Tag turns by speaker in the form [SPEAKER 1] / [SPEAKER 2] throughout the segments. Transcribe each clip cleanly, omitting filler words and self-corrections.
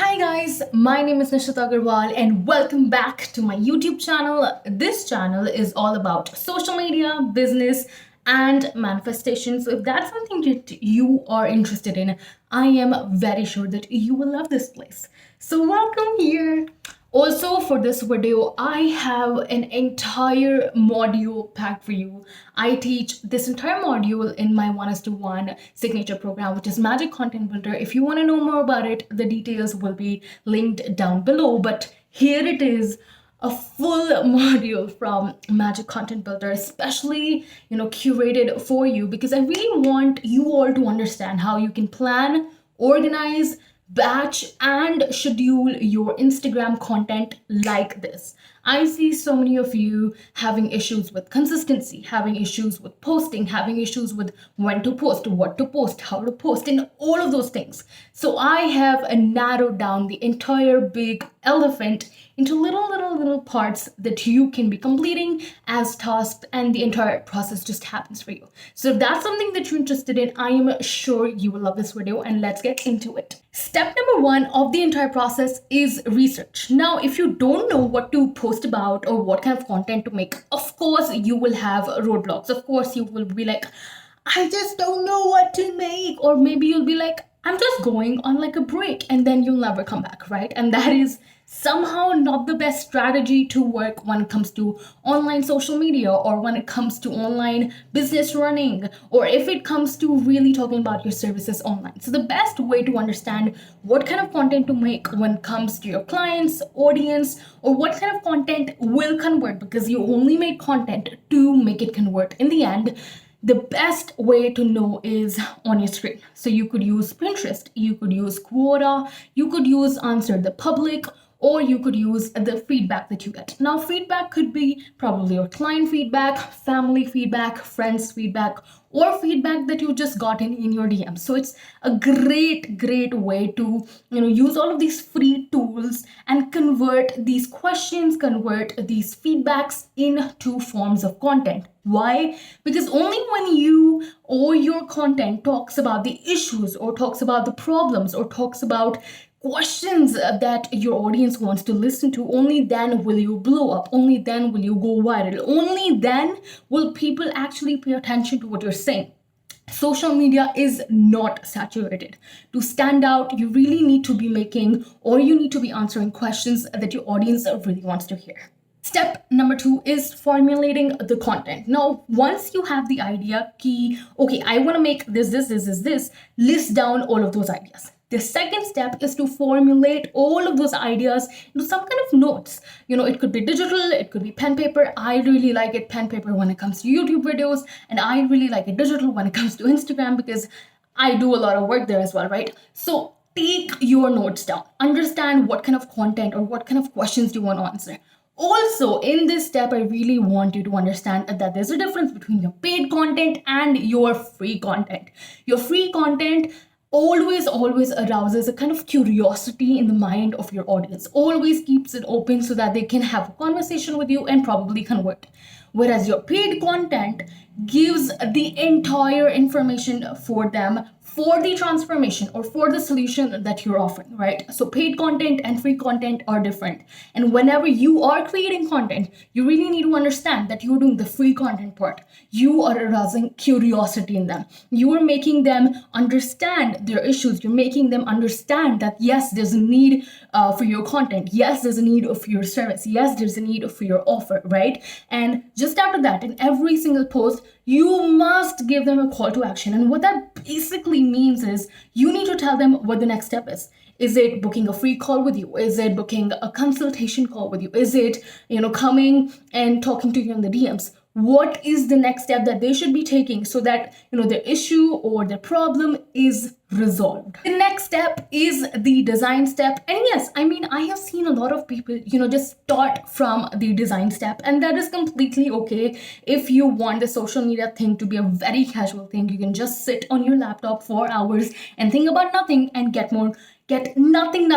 [SPEAKER 1] Hi guys, my name is Nishita Agarwal and welcome back to my YouTube channel. This channel is all about social media, business, and manifestation. So if that's something that you are interested in, I am very sure that you will love this place. So welcome here. Also, for this video, I have an entire module packed for you. I teach this entire module in my 1:1 signature program, which is Magic Content Builder. If you want to know more about it, the details will be linked down below. But here it is, a full module from Magic Content Builder, especially curated for you, because I really want you all to understand how you can plan, organize, batch and schedule your Instagram content like this. I see so many of you having issues with consistency, having issues with posting, having issues with when to post, what to post, how to post, and all of those things. So I have narrowed down the entire big elephant into little parts that you can be completing as tasks, and the entire process just happens for you. So if that's something that you're interested in, I am sure you will love this video, and let's get into it. Step number 1 of the entire process is research. Now, if you don't know what to post about or what kind of content to make, of course you will have roadblocks. Of course you will be like, I just don't know what to make. Or maybe you'll be like, I'm just going on like a break, and then you'll never come back, right? And that is somehow not the best strategy to work when it comes to online social media, or when it comes to online business running, or if it comes to really talking about your services online. So the best way to understand what kind of content to make when it comes to your clients, audience, or what kind of content will convert, because you only make content to make it convert in the end, the best way to know is on your screen. So you could use Pinterest, you could use Quora, you could use Answer the Public, or you could use the feedback that you get. Now, feedback could be probably your client feedback, family feedback, friends feedback, or feedback that you just got in your DM. So it's a great way to use all of these free tools and convert these questions, convert these feedbacks into forms of content. Why? Because only when you or your content talks about the issues, or talks about the problems, or talks about questions that your audience wants to listen to, only then will you blow up, only then will you go viral, only then will people actually pay attention to what you're saying. Social media is not saturated. To stand out, you really need to be making, or you need to be answering questions that your audience really wants to hear. Step number 2 is formulating the content. Now, once you have the idea, okay, I want to make this, list down all of those ideas. The second step is to formulate all of those ideas into some kind of notes. It could be digital, it could be pen paper. I really like it pen paper when it comes to YouTube videos, and I really like it digital when it comes to Instagram, because I do a lot of work there as well, right? So take your notes down, understand what kind of content or what kind of questions do you want to answer. Also, in this step, I really want you to understand that there's a difference between your paid content and your free content. Your free content always arouses a kind of curiosity in the mind of your audience, always keeps it open so that they can have a conversation with you and probably convert. Whereas your paid content gives the entire information for them for the transformation or for the solution that you're offering, right? So paid content and free content are different. And whenever you are creating content, you really need to understand that you're doing the free content part. You are arousing curiosity in them. You are making them understand their issues. You're making them understand that yes, there's a need for your content. Yes, there's a need for your service. Yes, there's a need for your offer, right? And just after that, in every single post, you must give them a call to action. And what that basically means is you need to tell them what the next step is. Is it booking a free call with you? Is it booking a consultation call with you? Is it, coming and talking to you in the DMs? What is the next step that they should be taking so that, their issue or their problem is resolved? The next step is the design step. And yes, I have seen a lot of people, just start from the design step, and that is completely okay. If you want the social media thing to be a very casual thing, you can just sit on your laptop for hours and think about nothing and get get nothing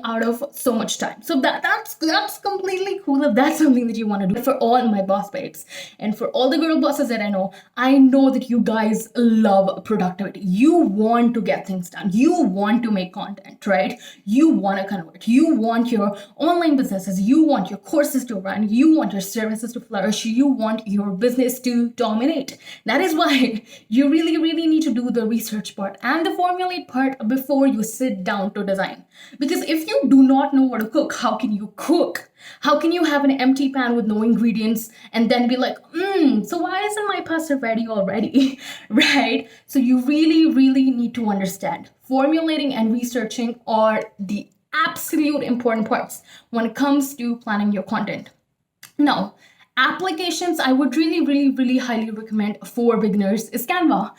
[SPEAKER 1] out of so much time. So that's completely cool if that's something that you want to do. For all my boss babes and for all the girl bosses that I know that you guys love productivity. You want to get things done. You want to make content, right? You want to convert. You want your online businesses. You want your courses to run. You want your services to flourish. You want your business to dominate. That is why you really need to do the research part and the formulate part before you sit down to design. Because if you do not know what to cook, how can you cook? How can you have an empty pan with no ingredients and then be like, so why isn't my pasta ready already? Right? So you really need to understand. Formulating and researching are the absolute important parts when it comes to planning your content. Now, applications I would really highly recommend for beginners is Canva.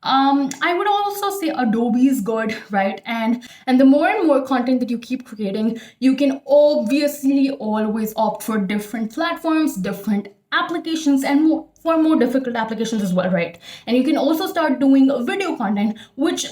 [SPEAKER 1] I would also say Adobe is good, right? And the more and more content that you keep creating, you can obviously always opt for different platforms, different applications, and for more difficult applications as well, right? And you can also start doing video content, which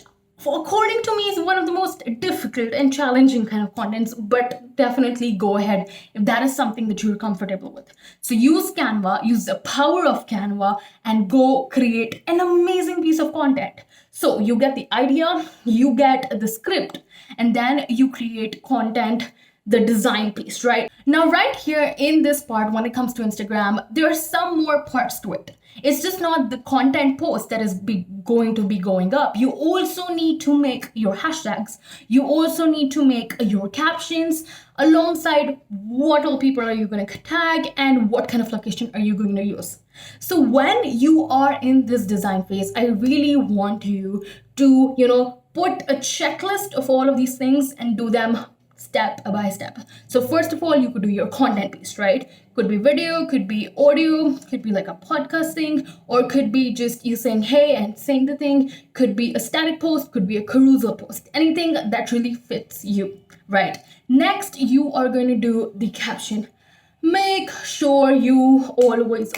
[SPEAKER 1] according to me is one of the most difficult and challenging kind of contents, but definitely go ahead if that is something that you're comfortable with. So use Canva, use the power of Canva, and go create an amazing piece of content. So you get the idea, you get the script, and then you create content, the design piece, right? Now, right here in this part, when it comes to Instagram, there are some more parts to it. It's just not the content post that is going to be going up. You also need to make your hashtags. You also need to make your captions alongside what all people are you going to tag and what kind of location are you going to use. So when you are in this design phase, I really want you to, put a checklist of all of these things and do them step by step. So first of all, you could do your content piece, right? Could be video, could be audio, could be like a podcast thing, or could be just you saying hey and saying the thing, could be a static post, could be a carousel post, anything that really fits you, right? Next, you are going to do the caption. Make sure you always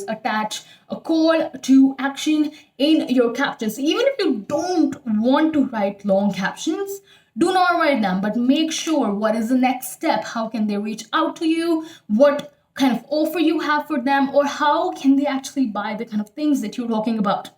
[SPEAKER 1] attach a call to action in your captions. Even if you don't want to write long captions, do not write them, but make sure what is the next step. How can they reach out to you? What kind of offer you have for them, or how can they actually buy the kind of things that you're talking about?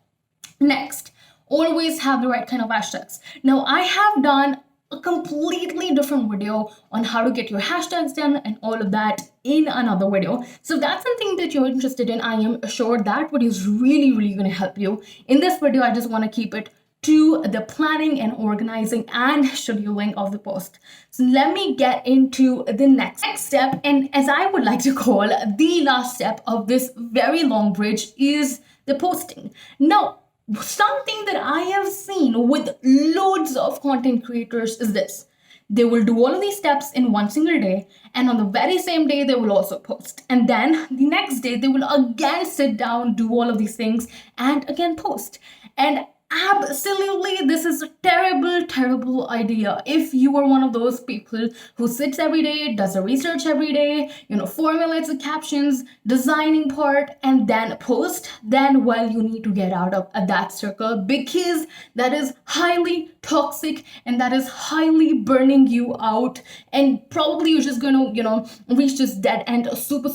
[SPEAKER 1] Next, always have the right kind of hashtags. Now, I have done a completely different video on how to get your hashtags done and all of that in another video. So if that's something that you're interested in, I am sure that video is really going to help you. In this video, I just want to keep it to the planning and organizing and scheduling of the post. So let me get into the next step, and as I would like to call the last step of this very long bridge is the posting. Now, something that I have seen with loads of content creators is this. They will do all of these steps in one single day, and on the very same day, they will also post. And then the next day, they will again sit down, do all of these things, and again post. And absolutely, this is a terrible idea. If you are one of those people who sits every day, does the research every day, formulates the captions, designing part, and then post, then well, you need to get out of that circle, because that is highly toxic and that is highly burning you out, and probably you're just gonna reach this dead end super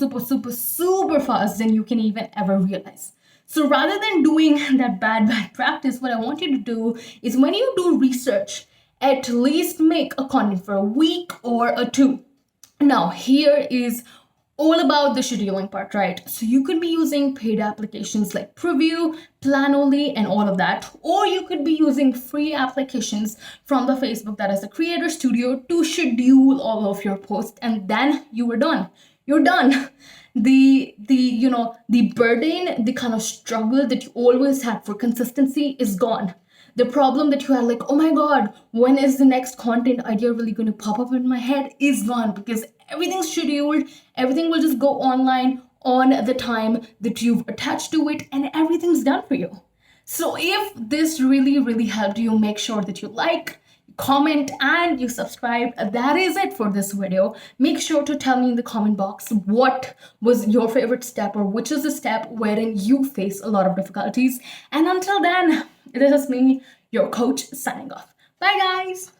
[SPEAKER 1] fast than you can even ever realize. So rather than doing that bad practice, what I want you to do is when you do research, at least make a content for a week or a two. Now, here is all about the scheduling part, right? So you could be using paid applications like Preview, Planoly, and all of that. Or you could be using free applications from the Facebook, that is the Creator Studio, to schedule all of your posts, and then you are done. You're done. The burden, the kind of struggle that you always had for consistency is gone. The problem that you had, like, oh my God, when is the next content idea really going to pop up in my head, is gone, because everything's scheduled. Everything will just go online on the time that you've attached to it, and everything's done for you. So if this really helped you, make sure that you like, comment, and you subscribe. That is it for this video. Make sure to tell me in the comment box what was your favorite step, or which is the step wherein you face a lot of difficulties. And until then, this is me, your coach, signing off. Bye guys.